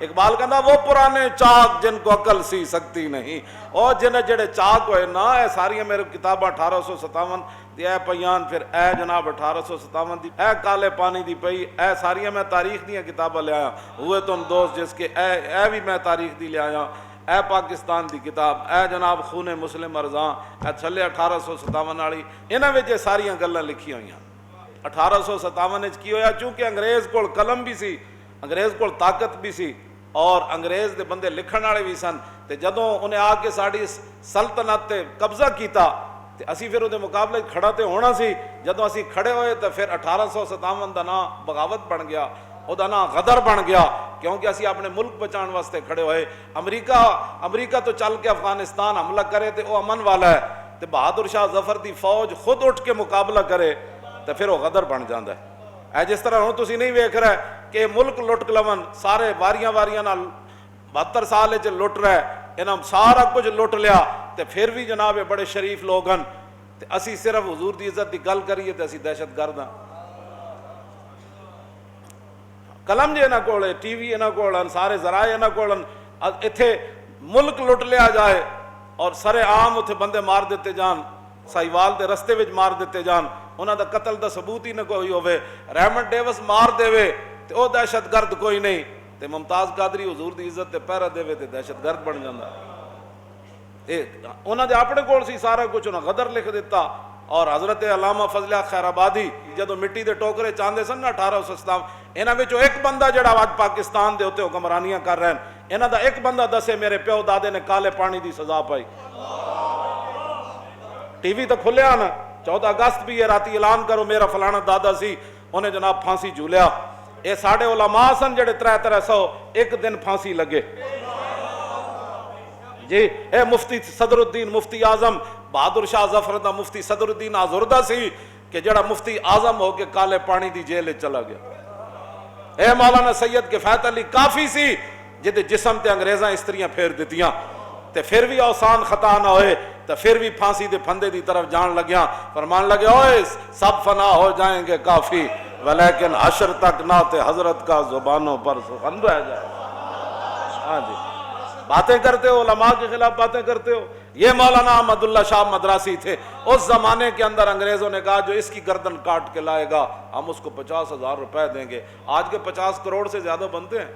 اقبال کہنا وہ پرانے چاک جن کو عقل سی سکتی نہیں، اور جنہیں جڑے چاک ہوئے نا، اے ساری میرے کتاباں 1857 دی اے پیان، پھر اے جناب 1857 دی اے کالے پانی دی پئی، اے ساری میں تاریخ دیاں کتاباں لے آیا، ہوئے تم دوست جس کے اے بھی میں تاریخ دی لے آیا، اے پاکستان دی کتاب، اے جناب خون مسلم ارزاں، اے چھلے 1857 والی، انہاں وچ ساریاں گلاں لکھی ہوئیاں۔ 1857 وچ کی ہویا، چونکہ انگریز کول قلم بھی سی، انگریز کول طاقت بھی سی، اور انگریز دے بندے لکھن والے بھی سن، تے جدوں انہیں آ کے ساڈی سلطنت تے قبضہ کیتا تے اسی پھر وہ مقابلے کھڑا تے ہونا سی، جدوں اسی کھڑے ہوئے تو پھر 1857 دا نام بغاوت بن گیا، او دا نام غدر بن گیا، کیونکہ اسی اپنے ملک بچان واسطے کھڑے ہوئے۔ امریکہ تو چل کے افغانستان حملہ کرے تے وہ امن والا ہے، تے بہادر شاہ ظفر دی فوج خود اٹھ کے مقابلہ کرے تے پھر وہ غدر بن جاندا ہے۔ اے جس طرح ہوں تسی نہیں ویکھ رہے کہ ملک لٹ کلون سارے واریاں نال 72 سال وچ لٹ رہے، انہاں سارا کچھ لٹ لیا، تے پھر بھی جناب بڑے شریف لوگ ہن، تے اسی صرف حضور دی عزت دی گل کریے تے اسی دہشت گرد ہاں۔ قلم جے انہاں کول، ٹی وی انہاں کول، سارے ذرائع انہاں کول، اتھے ملک لٹ لیا جائے اور سرے عام اتھے بندے مار دیتے جان، سائیوال دے رستے وچ مار دیتے جان، انہاں دا قتل دا ثبوت ہی نہ کوئی ہوئے، ریمنڈ ڈیوس مار دے وے تے او دہشت گرد کوئی نہیں، تے ممتاز قادری حضور دی عزت تے پہرا دے وے تے دہشت گرد بن جاندا۔ انہاں دے اپنے کول سی سارا کچھ، انہاں غدر لکھ دیتا۔ اور حضرت علامہ فضل خیر آبادی جدو مٹی دے ٹوکرے چاندے سن نا 1857، انہاں وچوں ایک بندہ جڑا آج پاکستان دے ہوتے حکمرانیاں کر رہے ہیں، انہاں دا ایک بندہ دسے میرے پیو دادے نے کالے پانی دی سزا پائی۔ ٹی وی تو کھلیا نا، 14 اگست بھی یہ راتی اعلان کرو میرا فلانا دادا سی، انہیں جناب پھانسی جھولیا۔ اے ساڑھے علماء سن جڑے 300 ایک دن پھانسی لگے جی۔ اے مفتی صدر الدین مفتی اعظم بہادر شاہ ظفر دا مفتی صدر الدین آزردہ سی کہ جڑا مفتی اعظم ہو کے کالے پانی دی جیل چلا گیا۔ اے مولانا سید کفایت علی کافی سی جدے جسم تے انگریزاں استریاں پھیر دیتیاں، تے پھر بھی اوسان خطا نہ ہوئے، تو پھر بھی پھانسی دے پھندے دی طرف جان لگیاں، فرمان لگے اوئے سب فنا ہو جائیں گے کافی، ولیکن حشر تک نعت حضرت کا زبانوں پر سخن رہ جائے۔ ہاں جی، باتیں کرتے ہو، علماء کے خلاف باتیں کرتے ہو۔ یہ مولانا احمد اللہ شاہ مدراسی تھے، اس زمانے کے اندر انگریزوں نے کہا جو اس کی گردن کاٹ کے لائے گا ہم اس کو 50,000 روپے دیں گے۔ آج کے 50 کروڑ سے زیادہ بنتے ہیں۔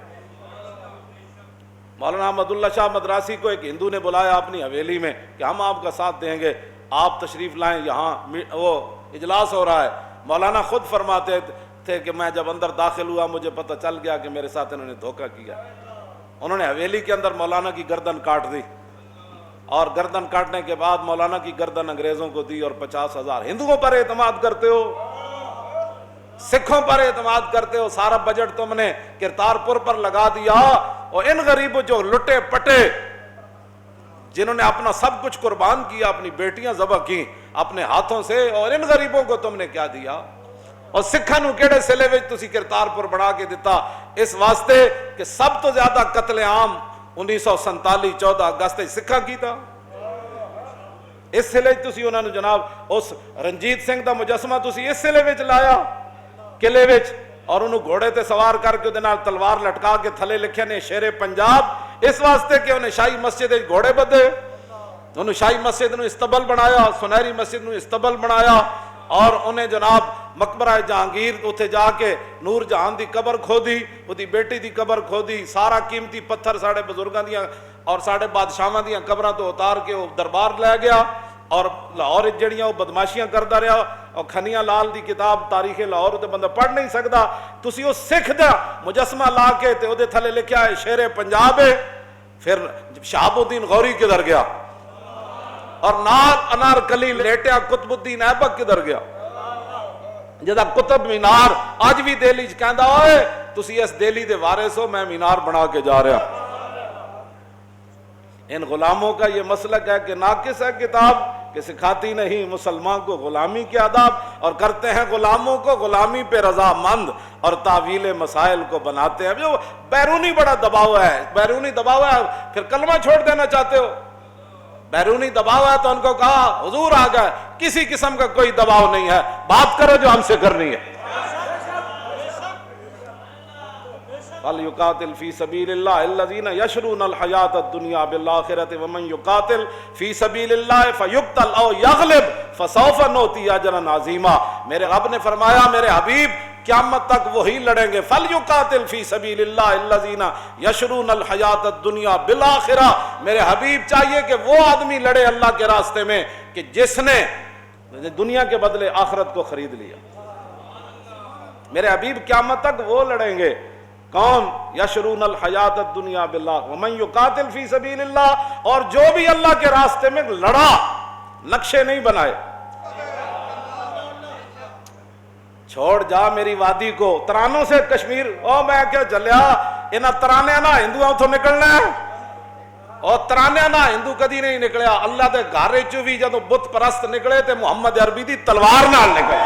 مولانا احمد اللہ شاہ مدراسی کو ایک ہندو نے بلایا اپنی حویلی میں کہ ہم آپ کا ساتھ دیں گے، آپ تشریف لائیں، یہاں وہ اجلاس ہو رہا ہے۔ مولانا خود فرماتے تھے کہ میں جب اندر داخل ہوا مجھے پتہ چل گیا کہ میرے ساتھ انہوں نے دھوکہ کیا۔ انہوں نے حویلی کے اندر مولانا کی گردن کاٹ دی، اور گردن کاٹنے کے بعد مولانا کی گردن انگریزوں کو دی، اور 50,000۔ ہندوؤں پر اعتماد کرتے ہو، سکھوں پر اعتماد کرتے ہو، سارا بجٹ تم نے کرتارپور پر لگا دیا، اور ان غریبوں جو لٹے پٹے جنہوں نے اپنا سب کچھ قربان کیا، اپنی بیٹیاں ذبح کی اپنے ہاتھوں سے، اور ان غریبوں کو تم نے کیا دیا؟ اور سکھاں نو کیڑے سلے وچ تسی کرتارپور بنا کے دیتا؟ اس واسطے کہ سب تو زیادہ قتل عام 1947 14 اگست سکھاں کیتا۔ اس سلے تسی انہاں نو جناب اس رنجیت سنگھ دا مجسمہ تسی اس سلے وچ لایا قلعے وچ، اور انہوں گھوڑے تے سوار کر کے نال تلوار لٹکا کے تھلے لکھے نے شیر پنجاب، اس واسطے کہ انہیں شاہی مسجد گھوڑے بدے، انہوں شاہی مسجد نو استبل بنایا، سنہری مسجد نو استبل بنایا، اور انہیں جناب مقبرہ جہانگیر اتھے جا کے نور جہان دی قبر کھودی، دی بیٹی دی قبر کھودی، سارا قیمتی پتھر ساڑے بزرگاں دیاں اور ساڑے بادشاہاں دیاں قبراں تو اتار کے وہ دربار لے گیا، اور لاہور جڑیاں وہ بدماشیاں کرتا رہا، اور کھنیاں لال دی کتاب تاریخ لاہور تے بندہ پڑھ نہیں سکتا، تسی وہ سکھ دا مجسمہ لا کے تے اودے تھلے لکھیا ہے شیر پنجاب ہے۔ پھر شہاب الدین غوری کدھر گیا؟ اور نال انار کلی لیٹیا قطب الدین ایبک کدھر گیا؟ جدا قطب مینار آج بھی دہلی کہندا ہوئے تسی اس دہلی دے وارث ہو، میں مینار بنا کے جا رہا۔ ان غلاموں کا یہ مسلک ہے کہ ناقص ہے کتاب کہ سکھاتی نہیں مسلمان کو غلامی کے آداب، اور کرتے ہیں غلاموں کو غلامی پہ رضامند، اور تعویل مسائل کو بناتے ہیں۔ جو بیرونی بڑا دباؤ ہے، بیرونی دباؤ ہے، پھر کلمہ چھوڑ دینا چاہتے ہو؟ بیرونی دباؤ ہے تو ان کو کہا حضور آ گئے، کسی قسم کا کوئی دباؤ نہیں ہے، بات کرو جو ہم سے کرنی ہے۔ فَلْيُقَاتِلْ فِي سَبِيلِ اللَّهِ الَّذِينَ يَشْرُونَ الْحَيَاةَ الدُّنْيَا بِالْآخِرَةِ وَمَنْ يُقَاتِلْ فِي سَبِيلِ اللَّهِ فَيُقْتَلْ أَوْ يَغْلِبْ فَسَوْفَ نُؤْتِيهِ أَجْرًا عَظِيمًا۔ میرے رب نے فرمایا میرے حبیب قیامت تک وہی لڑیں گے۔ فَلْيُقَاتِلْ فِي سَبِيلِ اللَّهِ الَّذِينَ يَشْرُونَ الْحَيَاةَ الدُّنْيَا بِالْآخِرَةِ۔ میرے حبیب چاہیے کہ وہ آدمی لڑے اللہ کے راستے میں کہ جس نے دنیا کے بدلے آخرت کو خرید لیا۔ میرے حبیب قیامت تک وہ لڑیں گے کون؟ یشرون الحیات الدنیا باللہ ومن یقاتل فی سبیل اللہ، اور جو بھی اللہ کے راستے میں لڑا، نقشے نہیں بنائے۔ چھوڑ جا میری وادی کو، ترانوں سے کشمیر او میں کیا جلیا انہاں ترانے نہ ہندوؤں تو نکلنا ہے، اور ترانے نہ ہندو کدی نہیں نکلیا۔ اللہ دے گھر چوں بھی جدوں بت پرست نکلے تے محمد عربی دی تلوار نال نکلے۔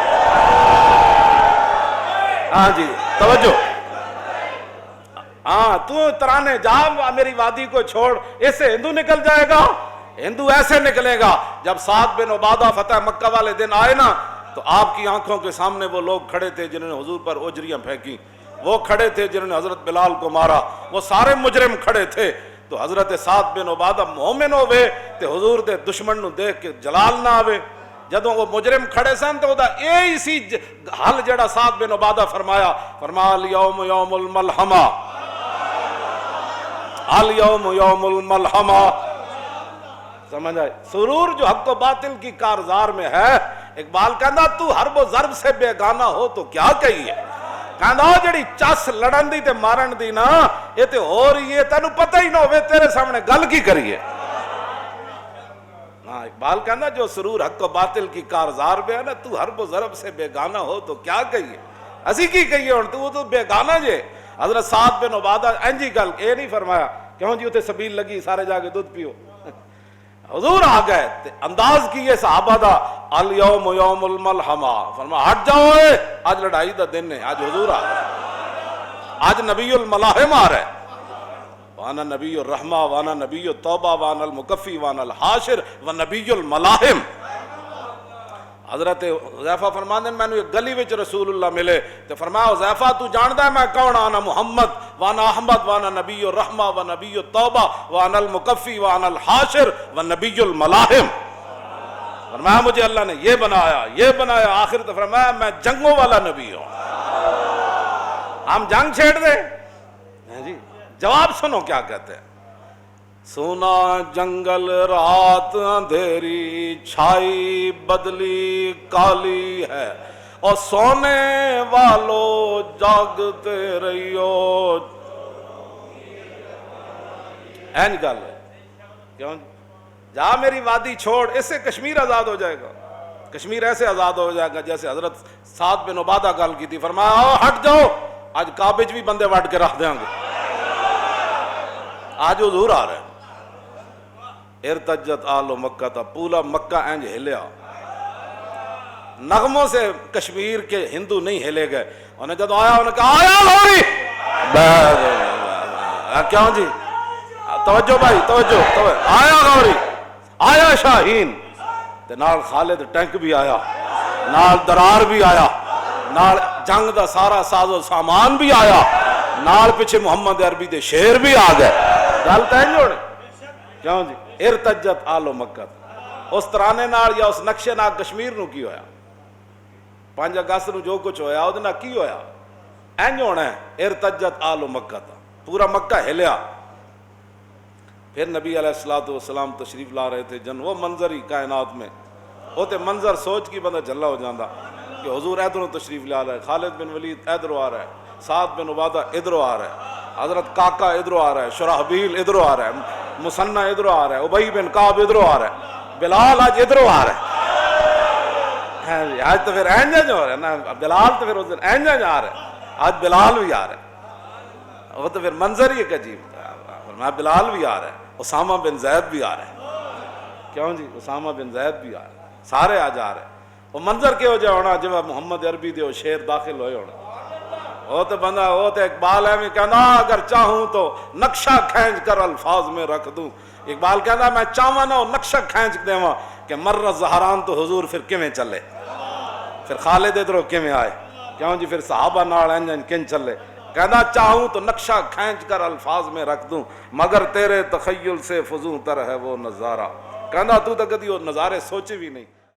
ہاں جی توجہ، ہاں تو ترانے جا میری وادی کو چھوڑ، ایسے ہندو نکل جائے گا؟ ہندو ایسے نکلے گا جب سعد بن عبادہ فتح مکہ والے دن آئے نا، تو آپ کی آنکھوں کے سامنے وہ لوگ کھڑے تھے جنہوں نے حضور پر اجریاں پھینکی، وہ کھڑے تھے جنہوں نے حضرت بلال کو مارا، وہ سارے مجرم کھڑے تھے، تو حضرت سعد بن عبادہ مومن ہوئے تے حضور دے دشمن نو دیکھ کے جلال نہ آوے۔ جدوں وہ مجرم کھڑے سن تو اسی حل جڑا سعد بن عبادہ فرمایا الیوم یوم الملحمہ، الیوم یوم الملحمہ، سمجھ آئے؟ سرور جو حق و باطل کی کارزار میں ہے، اقبال کہنا تو حرب و ضرب سے بیگانہ ہو تو کیا کہیے، کہنا جڑی چس لڑن دی تے مارن دی نا یہ تے ہو رہی ہے، تینوں پتہ ہی نہ ہوئے تیرے سامنے گل کی کریے۔ ہاں اقبال کہنا جو سرور حق و باطل کی کارزار میں ہے نا، تو حرب و ضرب سے بیگانہ ہو تو کیا کہیے، اسی کی کہیے ہوں تو بیگانہ جے۔ حضرت سعد بن عبادہ انجی گل اے نہیں فرمایا کیوں جی اتنے سبیل لگی سارے جا کے دودھ پیو، حضور آ گئے انداز کیے صحابہ دا الیوم یوم الملحمہ، فرمایا ہٹ جاؤ اے، آج لڑائی دا دن ہے، آج حضور آ گئے، آج نبی الملاحم آ رہے، وانا نبی الرحمہ وانا نبی التوبہ وانا المکفی وانا الحاشر ونبی الملاحم۔ حضرت حذیفہ فرماندے میں نے گلی وچ رسول اللہ ملے تو فرمایا حذیفہ تو جاندا ہے میں کون؟ آنا محمد وانا احمد وانا نبی الرحمہ ونبی التوبہ وانا المکفی وانا الحاشر ونبی الملاحم۔ فرمایا مجھے اللہ نے یہ بنایا، آخر تو فرمایا میں جنگوں والا نبی ہوں، ہم جنگ چھیڑ دیں جی؟ جواب سنو کیا کہتے ہیں، سونا جنگل رات اندھیری چھائی بدلی کالی ہے، اور سونے والو جاگتے رہیو، این گل ہے کیوں جا میری وادی چھوڑ، اس سے کشمیر آزاد ہو جائے گا، کشمیر ایسے آزاد ہو جائے گا جیسے حضرت سعد بن عبادہ گل کی تھی، فرمایا ہٹ جاؤ، آج کعبے بھی بندے وٹ کے رکھ دیں گے، آج حضور آ رہے ہیں۔ ارتجت آل مکہ تھا، پورا مکہ اینج ہلیا، نغموں سے کشمیر کے ہندو نہیں ہلے گئے، انہیں جب آیا انہیں کہا آیا غوری، کیوں جی توجہ بھائی توجہ، آیا غوری، آیا شاہین، نال خالد ٹینک بھی آیا، نال درار بھی آیا، نال جنگ دا سارا ساز و سامان بھی آیا، نال پیچھے محمد عربی دے شیر بھی آ گئے، گل تین جوڑے کیوں جی؟ ارتجت آل مکہ، اس ترانے نال یا اس نقشے نال کشمیر نو کی ہویا، 5 اگست نو جو کچھ ہویا وہ کی ہویا، این ہونا ہے ارتجت آل مکہ تھا، پورا مکہ ہلیا۔ پھر نبی علیہ السلام تشریف لا رہے تھے جن وہ منظر ہی کائنات میں، وہ تے منظر سوچ کی بندہ جھلا ہو جاندہ کہ حضور ادھروں تشریف لا رہا ہے، خالد بن ولید ادھروں آ رہا ہے، سعد بن عبادہ ادھروں آ رہا ہے، حضرت کاکا ادھروں آ رہا ہے، شرحبیل ادھروں آ رہا ہے، مسنہ ادھروں آ رہا ہے، ابی بن کعب ادھروں آ رہا ہے، بلال آج ادھروں آ رہا ہے، آج تو پھر اینجج ہو رہا ہے نا، بلال تو پھر اس دن اینجج آ رہا ہے، آج بلال بھی آ رہا ہے، وہ تو پھر منظر ہی ایک عجیب تھا، میں بلال بھی آ رہا ہے، اسامہ بن زید بھی آ رہا ہے، کیوں جی اسامہ بن زید بھی آ رہا ہے، سارے آ جا رہے ہیں، وہ منظر کے ہو جائے ہونا جب محمد عربی دے وہ شیر داخل ہوئے ہونا، وہ تو بندہ وہ تو اقبال ہے میں کہنا اگر چاہوں تو نقشہ کھینچ کر الفاظ میں رکھ دوں، اقبال کہنا میں چاہوں نا نقشہ کھینچ دیواں کہ مر زہران تو حضور پھر کیویں چلے، پھر خالد ادھروں کیویں آئے، کیوں جی پھر صحابہ نال انجن کن چلے، کہنا چاہوں تو نقشہ کھینچ کر الفاظ میں رکھ دوں، مگر تیرے تخیل سے فزوں تر ہے وہ نظارہ۔ کہنا تو کدی وہ نظارے سوچے بھی نہیں۔